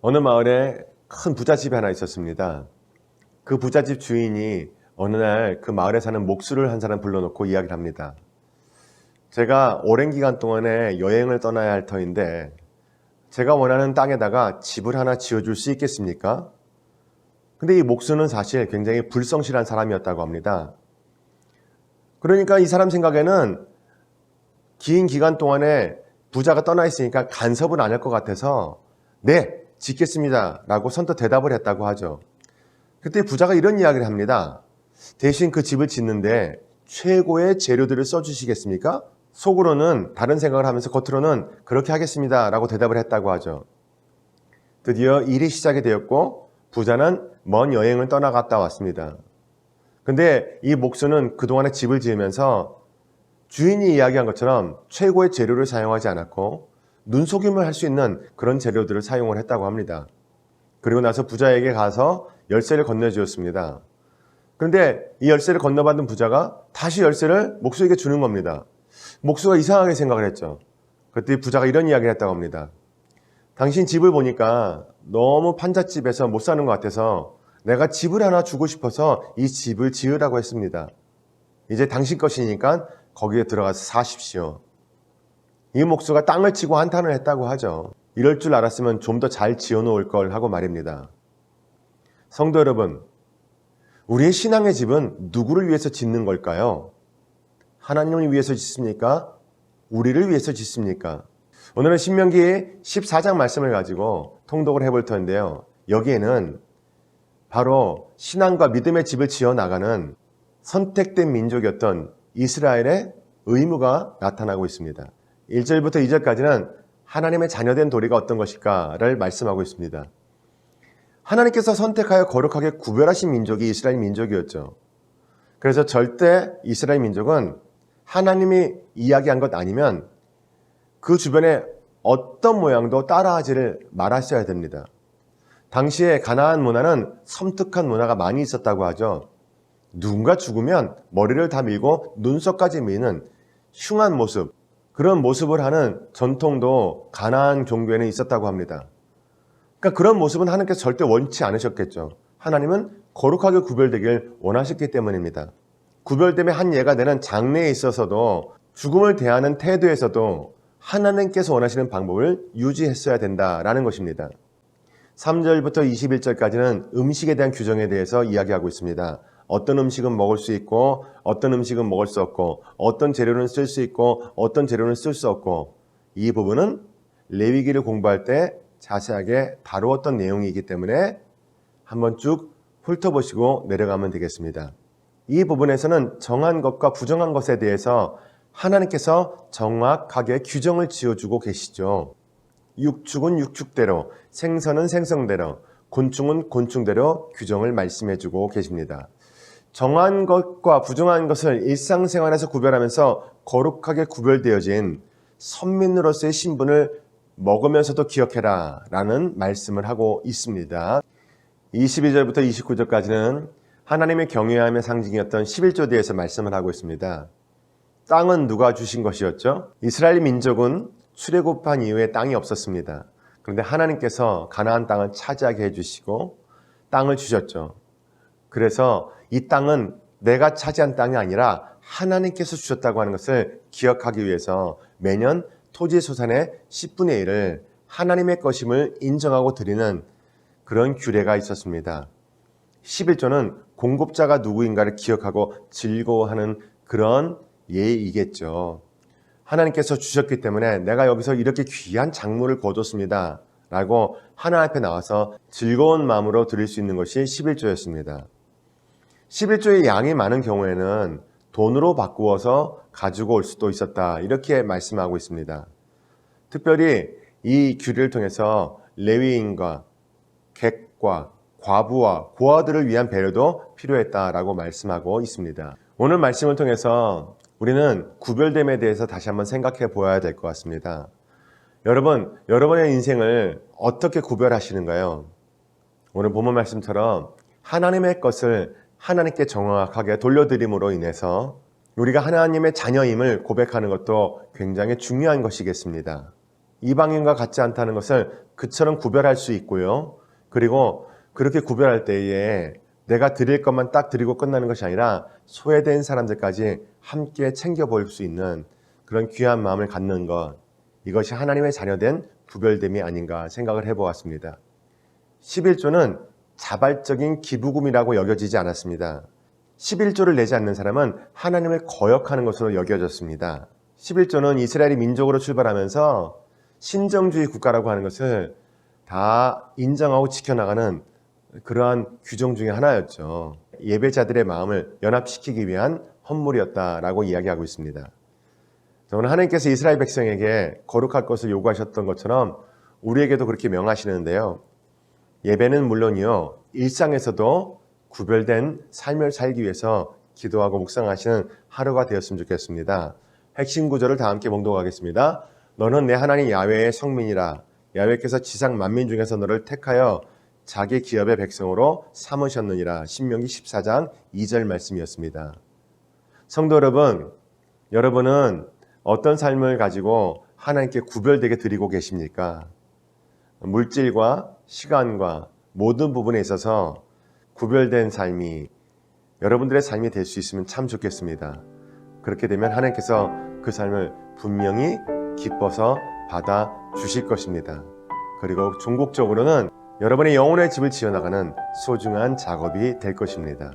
어느 마을에 큰 부잣집이 하나 있었습니다. 그 부잣집 주인이 어느 날 그 마을에 사는 목수를 한 사람 불러놓고 이야기를 합니다. 제가 오랜 기간 동안에 여행을 떠나야 할 터인데 제가 원하는 땅에다가 집을 하나 지어줄 수 있겠습니까? 근데 이 목수는 사실 굉장히 불성실한 사람이었다고 합니다. 그러니까 이 사람 생각에는 긴 기간 동안에 부자가 떠나 있으니까 간섭은 안 할 것 같아서 네, 짓겠습니다 라고 선뜻 대답을 했다고 하죠. 그때 부자가 이런 이야기를 합니다. 대신 그 집을 짓는데 최고의 재료들을 써주시겠습니까? 속으로는 다른 생각을 하면서 겉으로는 그렇게 하겠습니다 라고 대답을 했다고 하죠. 드디어 일이 시작이 되었고 부자는 먼 여행을 떠나갔다 왔습니다. 근데 이 목수는 그동안에 집을 지으면서 주인이 이야기한 것처럼 최고의 재료를 사용하지 않았고 눈속임을 할 수 있는 그런 재료들을 사용을 했다고 합니다. 그리고 나서 부자에게 가서 열쇠를 건네주었습니다. 그런데 이 열쇠를 건너받은 부자가 다시 열쇠를 목수에게 주는 겁니다. 목수가 이상하게 생각을 했죠. 그때 부자가 이런 이야기를 했다고 합니다. 당신 집을 보니까 너무 판잣집에서 못 사는 것 같아서 내가 집을 하나 주고 싶어서 이 집을 지으라고 했습니다. 이제 당신 것이니까 거기에 들어가서 사십시오. 이 목수가 땅을 치고 한탄을 했다고 하죠. 이럴 줄 알았으면 좀 더 잘 지어놓을 걸 하고 말입니다. 성도 여러분, 우리의 신앙의 집은 누구를 위해서 짓는 걸까요? 하나님을 위해서 짓습니까? 우리를 위해서 짓습니까? 오늘은 신명기 14장 말씀을 가지고 통독을 해볼 텐데요. 여기에는 바로 신앙과 믿음의 집을 지어나가는 선택된 민족이었던 이스라엘의 의무가 나타나고 있습니다. 1절부터 2절까지는 하나님의 자녀된 도리가 어떤 것일까를 말씀하고 있습니다. 하나님께서 선택하여 거룩하게 구별하신 민족이 이스라엘 민족이었죠. 그래서 절대 이스라엘 민족은 하나님이 이야기한 것 아니면 그 주변에 어떤 모양도 따라하지를 말았어야 됩니다. 당시에 가나안 문화는 섬뜩한 문화가 많이 있었다고 하죠. 누군가 죽으면 머리를 다 밀고 눈썹까지 미는 흉한 모습, 그런 모습을 하는 전통도 가나안 종교에는 있었다고 합니다. 그러니까 그런 모습은 하나님께서 절대 원치 않으셨겠죠. 하나님은 거룩하게 구별되길 원하셨기 때문입니다. 구별됨의 한 예가 되는 장래에 있어서도 죽음을 대하는 태도에서도 하나님께서 원하시는 방법을 유지했어야 된다라는 것입니다. 3절부터 21절까지는 음식에 대한 규정에 대해서 이야기하고 있습니다. 어떤 음식은 먹을 수 있고 어떤 음식은 먹을 수 없고 어떤 재료는 쓸 수 있고 어떤 재료는 쓸 수 없고 이 부분은 레위기를 공부할 때 자세하게 다루었던 내용이기 때문에 한번 쭉 훑어보시고 내려가면 되겠습니다. 이 부분에서는 정한 것과 부정한 것에 대해서 하나님께서 정확하게 규정을 지어주고 계시죠. 육축은 육축대로, 생선은 생선대로, 곤충은 곤충대로 규정을 말씀해주고 계십니다. 정한 것과 부정한 것을 일상생활에서 구별하면서 거룩하게 구별되어진 선민으로서의 신분을 먹으면서도 기억해라 라는 말씀을 하고 있습니다. 22절부터 29절까지는 하나님의 경외함의 상징이었던 11조에 대해서 말씀을 하고 있습니다. 땅은 누가 주신 것이었죠? 이스라엘 민족은 출애굽한 이후에 땅이 없었습니다. 그런데 하나님께서 가나안 땅을 차지하게 해주시고 땅을 주셨죠. 그래서 이 땅은 내가 차지한 땅이 아니라 하나님께서 주셨다고 하는 것을 기억하기 위해서 매년 토지소산의 10분의 1을 하나님의 것임을 인정하고 드리는 그런 규례가 있었습니다. 11조는 공급자가 누구인가를 기억하고 즐거워하는 그런 예이겠죠. 하나님께서 주셨기 때문에 내가 여기서 이렇게 귀한 작물을 거뒀습니다 라고 하나님 앞에 나와서 즐거운 마음으로 드릴 수 있는 것이 11조였습니다. 11조의 양이 많은 경우에는 돈으로 바꾸어서 가지고 올 수도 있었다 이렇게 말씀하고 있습니다. 특별히 이 규례를 통해서 레위인과 객과 과부와 고아들을 위한 배려도 필요했다라고 말씀하고 있습니다. 오늘 말씀을 통해서 우리는 구별됨에 대해서 다시 한번 생각해 보아야 될 것 같습니다. 여러분, 여러분의 인생을 어떻게 구별하시는가요? 오늘 본문 말씀처럼 하나님의 것을 하나님께 정확하게 돌려드림으로 인해서 우리가 하나님의 자녀임을 고백하는 것도 굉장히 중요한 것이겠습니다. 이방인과 같지 않다는 것을 그처럼 구별할 수 있고요. 그리고 그렇게 구별할 때에 내가 드릴 것만 딱 드리고 끝나는 것이 아니라 소외된 사람들까지 함께 챙겨볼 수 있는 그런 귀한 마음을 갖는 것, 이것이 하나님의 자녀된 구별됨이 아닌가 생각을 해보았습니다. 11조는 자발적인 기부금이라고 여겨지지 않았습니다. 11조를 내지 않는 사람은 하나님을 거역하는 것으로 여겨졌습니다. 11조는 이스라엘이 민족으로 출발하면서 신정주의 국가라고 하는 것을 다 인정하고 지켜나가는 그러한 규정 중에 하나였죠. 예배자들의 마음을 연합시키기 위한 헌물이었다라고 이야기하고 있습니다. 오늘 하나님께서 이스라엘 백성에게 거룩할 것을 요구하셨던 것처럼 우리에게도 그렇게 명하시는데요. 예배는 물론이요, 일상에서도 구별된 삶을 살기 위해서 기도하고 묵상하시는 하루가 되었으면 좋겠습니다. 핵심 구절을 다 함께 봉독하겠습니다. 너는 내 하나님 야훼의 성민이라. 야훼께서 지상 만민 중에서 너를 택하여 자기 기업의 백성으로 삼으셨느니라. 신명기 14장 2절 말씀이었습니다. 성도 여러분, 여러분은 어떤 삶을 가지고 하나님께 구별되게 드리고 계십니까? 물질과 시간과 모든 부분에 있어서 구별된 삶이 여러분들의 삶이 될 수 있으면 참 좋겠습니다. 그렇게 되면 하나님께서 그 삶을 분명히 기뻐서 받아 주실 것입니다. 그리고 종국적으로는 여러분의 영혼의 집을 지어나가는 소중한 작업이 될 것입니다.